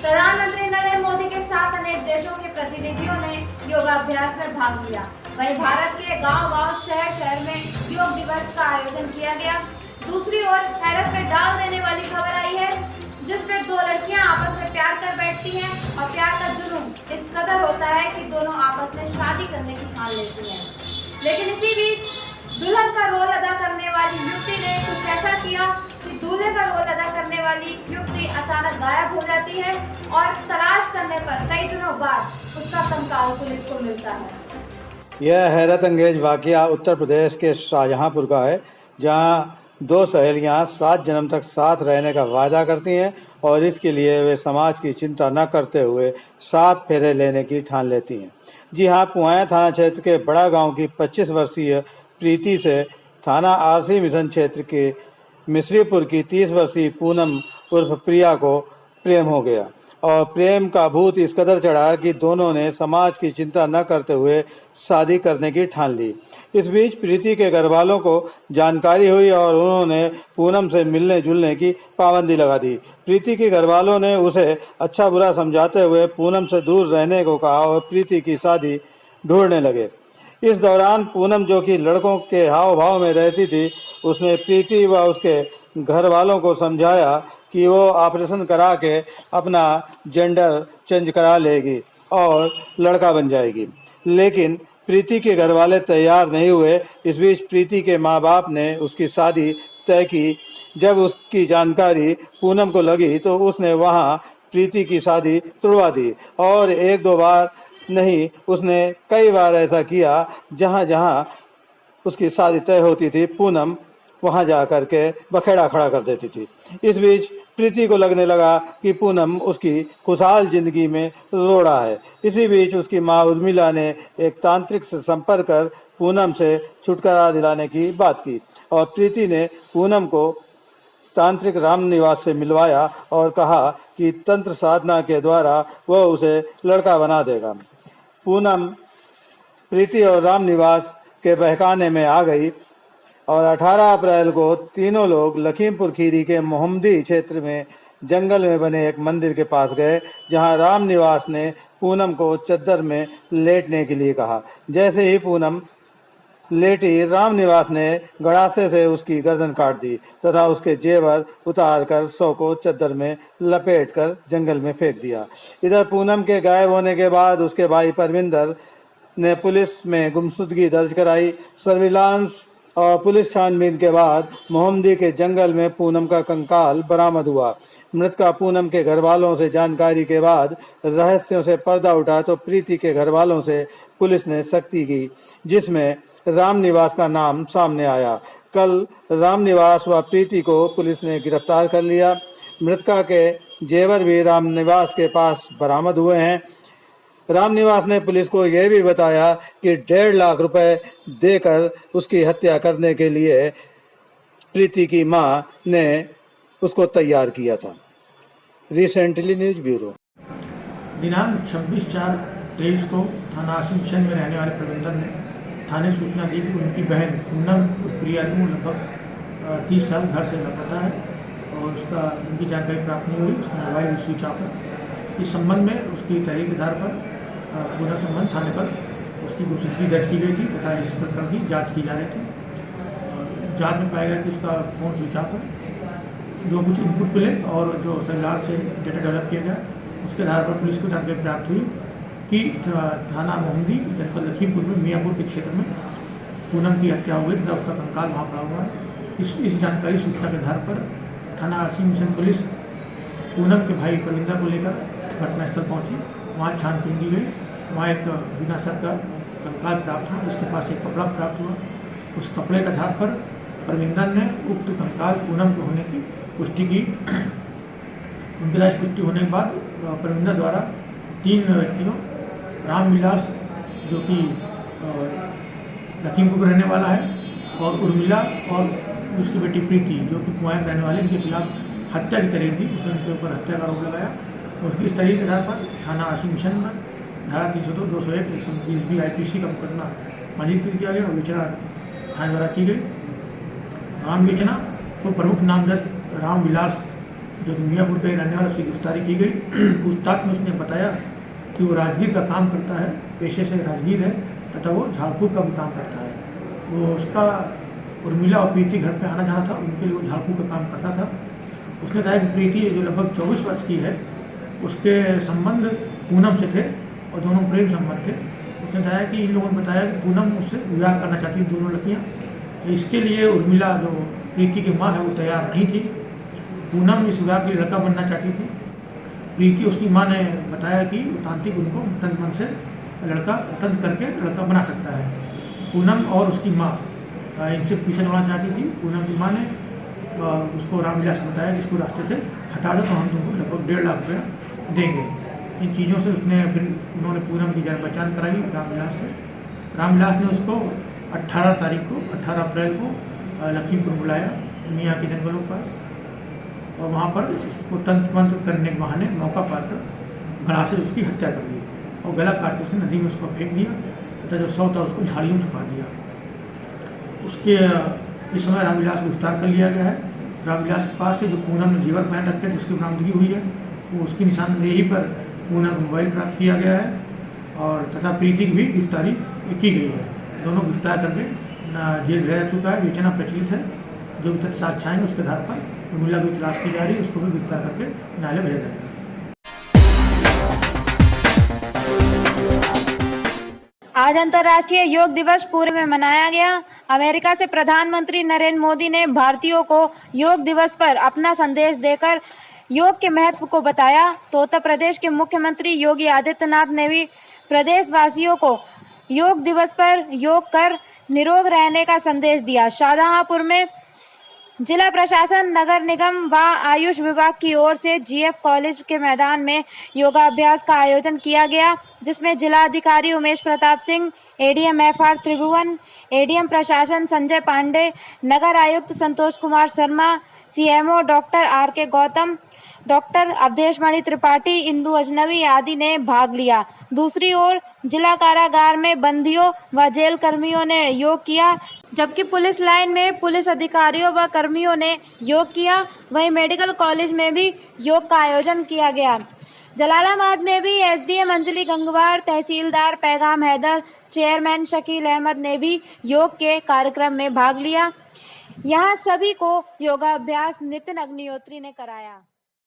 प्रधानमंत्री नरेंद्र मोदी के साथ अनेक देशों के प्रतिनिधियों ने योगाभ्यास में भाग लिया। वहीं भारत के गांव-गांव, शहर-शहर में योग दिवस का आयोजन किया गया। दूसरी ओर हैरत में डाल देने वाली खबर आई है, जिसमें दो लड़कियां आपस में प्यार कर बैठती हैं और प्यार का जुनून इस कदर होता है कि दोनों आपस में शादी करने की ठान लेती हैं। लेकिन इसी बीच दुल्हन का रोल अदा करने वाली युवती ने कुछ ऐसा किया कि दूल्हे का रोल अदा करने वाली युवती अचानक गायब हो जाती है और तलाश करने पर कई दिनों बाद उसका कंकाल पुलिस को मिलता है। यह हैरत अंगेज वाकया उत्तर प्रदेश के शाहजहांपुर का है, जहां दो सहेलियां 7 जन्म तक साथ रहने का वादा करती हैं और इसके लिए वे समाज की चिंता न करते हुए 7 फेरे लेने की ठान लेती हैं। जी हां, पुआया थाना क्षेत्र के बड़ा गांव की 25 वर्षीय प्रीति से थाना आरसी मिशन क्षेत्र के मिश्रीपुर की 30 वर्षीय पूनम उर्फ प्रिया को प्रेम हो गया और प्रेम का भूत इस कदर चढ़ा कि दोनों ने समाज की चिंता न करते हुए शादी करने की ठान ली। इस बीच प्रीति के घर वालों को जानकारी हुई और उन्होंने पूनम से मिलने जुलने की पाबंदी लगा दी। प्रीति के घर वालों ने उसे अच्छा बुरा समझाते हुए पूनम से दूर रहने को कहा और प्रीति की शादी ढूंढने लगे। इस दौरान पूनम, जो कि लड़कों के हाव भाव में रहती थी, उसने प्रीति व उसके घर वालों को समझाया कि वो ऑपरेशन करा के अपना जेंडर चेंज करा लेगी और लड़का बन जाएगी। लेकिन प्रीति के घर वाले तैयार नहीं हुए। इस बीच प्रीति के माँ बाप ने उसकी शादी तय की। जब उसकी जानकारी पूनम को लगी तो उसने वहाँ प्रीति की शादी तुड़वा दी और 1-2 बार नहीं, उसने कई बार ऐसा किया। जहाँ जहाँ उसकी शादी तय होती थी, पूनम वहां जा कर के बखेड़ा खड़ा कर देती थी। इस बीच प्रीति को लगने लगा कि पूनम उसकी खुशहाल जिंदगी में रो रहा है। इसी बीच उसकी माँ उर्मिला ने एक तांत्रिक से संपर्क कर पूनम से छुटकारा दिलाने की बात की और प्रीति ने पूनम को तांत्रिक रामनिवास से मिलवाया और कहा कि तंत्र साधना के द्वारा वह उसे लड़का बना देगा। पूनम प्रीति और रामनिवास के बहकाने में आ गई और 18 अप्रैल को तीनों लोग लखीमपुर खीरी के मोहम्मदी क्षेत्र में जंगल में बने एक मंदिर के पास गए, जहां रामनिवास ने पूनम को चद्दर में लेटने के लिए कहा। जैसे ही पूनम लेटी, रामनिवास ने गड़ासे से उसकी गर्दन काट दी तथा उसके जेवर उतार कर शव को चद्दर में लपेट कर जंगल में फेंक दिया। इधर पूनम के गायब होने के बाद उसके भाई परविंदर ने पुलिस में गुमशुदगी दर्ज कराई। सर्विलांस और पुलिस छानबीन के बाद मोहम्मदी के जंगल में पूनम का कंकाल बरामद हुआ। मृतका पूनम के घर वालों से जानकारी के बाद रहस्यों से पर्दा उठा तो प्रीति के घर वालों से पुलिस ने सख्ती की, जिसमें रामनिवास का नाम सामने आया। कल रामनिवास व प्रीति को पुलिस ने गिरफ्तार कर लिया। मृतका के जेवर भी रामनिवास के पास बरामद हुए हैं। रामनिवास ने पुलिस को यह भी बताया कि 1.5 लाख रुपए देकर उसकी हत्या करने के लिए प्रीति की मां ने उसको तैयार किया था। Recently news bureau. दिनांक 26/4/23 को थाना आसिम मिशन में रहने वाले प्रबंधन ने थाने सूचना दी कि उनकी बहन पूनम प्रिया को लगभग 30 साल घर से लापता है और उसका उनकी जानकारी प्राप्त नहीं हुई। उसका मोबाइल भी स्विच ऑफ है। इस संबंध में उसकी तहरीर के आधार पर पुनः संबंध थाने पर उसकी गुमशुदगी दर्ज की गई थी तथा इस प्रकरण की जांच की जा रही थी। जांच में पाया गया कि उसका फोन स्विच ऑफ है। जो कुछ इनपुट मिले और जो सरकार से डेटा डेवलप किया गया, उसके आधार पर पुलिस को जानकारी प्राप्त हुई कि थाना मोहम्मदी जनपद लखीमपुर में मियाँपुर के क्षेत्र में पूनम की हत्या हो गई तथा उसका कंकाल वहाँ पड़ा हुआ है। इस जानकारी सूचना के आधार पर थाना आरसी मिशन पुलिस पूनम के भाई परविंदर को लेकर घटनास्थल पहुंची। वहाँ छानबीन की गई। वहाँ एक बिना सर का कंकाल प्राप्त हुआ, जिसके पास एक कपड़ा प्राप्त हुआ। उस कपड़े के आधार पर परविंदर ने उक्त कंकाल पूनम के होने की पुष्टि की। उनकी पुष्टि होने के बाद परविंदर द्वारा 3 व्यक्तियों, रामविलास जो कि लखीमपुर रहने वाला है, और उर्मिला और उसकी बेटी प्रीति जो कि कुआं रहने वाले, इनके खिलाफ हत्या की तहरीर दी। उसने उनके ऊपर हत्या का आरोप लगाया। उसकी इस तहरीर के आधार पर थाना आसिम मिशन में धारा 302, 201, 120 IPC का मुकदमा पंजीकृत किया गया और विचारणा थाने द्वारा की गई। राम विचना को प्रमुख नामजद रामविलास जो मियाँपुर के रहने वाला उसकी गिरफ्तारी की गई। पूछताछ में उसने बताया कि वो राजगीर का काम करता है, पेशे से राजगीर है तथा वो झाड़पुर का भी काम करता है। वो उसका उर्मिला और प्रीति घर पे आना जाना था, उनके लिए वो झाड़पुर का काम करता था। उसने बताया कि प्रीति जो लगभग 24 वर्ष की है, उसके संबंध पूनम से थे और दोनों प्रेम संबंध थे। उसने बताया कि इन लोगों ने बताया कि पूनम उससे विवाह करना चाहती थी, दोनों लड़कियाँ। इसके लिए उर्मिला जो प्रीति की माँ है वो तैयार नहीं थी। पूनम इस विवाह के लिए लड़का बनना चाहती थी। प्रीति उसकी माँ ने बताया कि तांत्रिक उनको तन मन से लड़का तंत्र करके लड़का बना सकता है। पूनम और उसकी माँ इनसे पीछे दौड़ना चाहती थी। पूनम की माँ ने उसको रामविलास बताया कि इसको रास्ते से हटा दो तो हम तुमको लगभग 1.5 लाख रुपया देंगे। इन चीज़ों से उसने फिर उन्होंने पूनम की जान पहचान कराई रामविलास से। रामविलास ने उसको 18 अप्रैल को लखीमपुर बुलाया, मियाँ के जंगलों पर, और वहाँ पर उसको तंत्र मंत्र करने के बहाने मौका पाकर गला से उसकी हत्या कर दी और गला काट के उसने नदी में उसको फेंक दिया तथा जो शव था उसको झाड़ियों में छुपा दिया। उसके इस समय रामविलास को गिरफ्तार कर लिया गया है। रामविलास के पास से जो पूनम ने जेवर पहन रखे थे उसकी बरामदगी हुई है, वो उसकी निशानदेही पर पूनम को मोबाइल प्राप्त किया गया है और तथा प्रीति की भी गिरफ्तारी की गई है। दोनों गिरफ्तार करके जेल भेजा जा चुका है। विवेचना प्रचलित है। जो भी तथ्य साक्ष्य आएंगे उसके आधार पर उर्मिला की तलाश की जा रही है, उसको भी गिरफ्तार करके न्यायालय भेजा जाएगा। आज अंतर्राष्ट्रीय योग दिवस पूरे में मनाया गया। अमेरिका से प्रधानमंत्री नरेंद्र मोदी ने भारतीयों को योग दिवस पर अपना संदेश देकर योग के महत्व को बताया। तो उत्तर प्रदेश के मुख्यमंत्री योगी आदित्यनाथ ने भी प्रदेशवासियों को योग दिवस पर योग कर निरोग रहने का संदेश दिया। शाहजहांपुर में जिला प्रशासन, नगर निगम व आयुष विभाग की ओर से जीएफ कॉलेज के मैदान में योगाभ्यास का आयोजन किया गया, जिसमें जिलाधिकारी Umesh Pratap Singh, ADM FR Tribhuvan, ADM प्रशासन संजय पांडे, नगर आयुक्त Santosh Kumar Sharma, CMO doctor RK Gautam, doctor Awadhesh Mani Tripathi, Indu Ajnabi आदि ने भाग लिया। दूसरी ओर जिला कारागार में बंदियों व जेल कर्मियों ने योग किया, जबकि पुलिस लाइन में पुलिस अधिकारियों व कर्मियों ने योग किया। वहीं मेडिकल कॉलेज में भी योग का आयोजन किया गया। जलालाबाद में भी एसडीएम अंजलि गंगवार, तहसीलदार पैगाम हैदर, चेयरमैन शकील अहमद ने भी योग के कार्यक्रम में भाग लिया। यहाँ सभी को योगाभ्यास नितिन अग्निहोत्री ने कराया।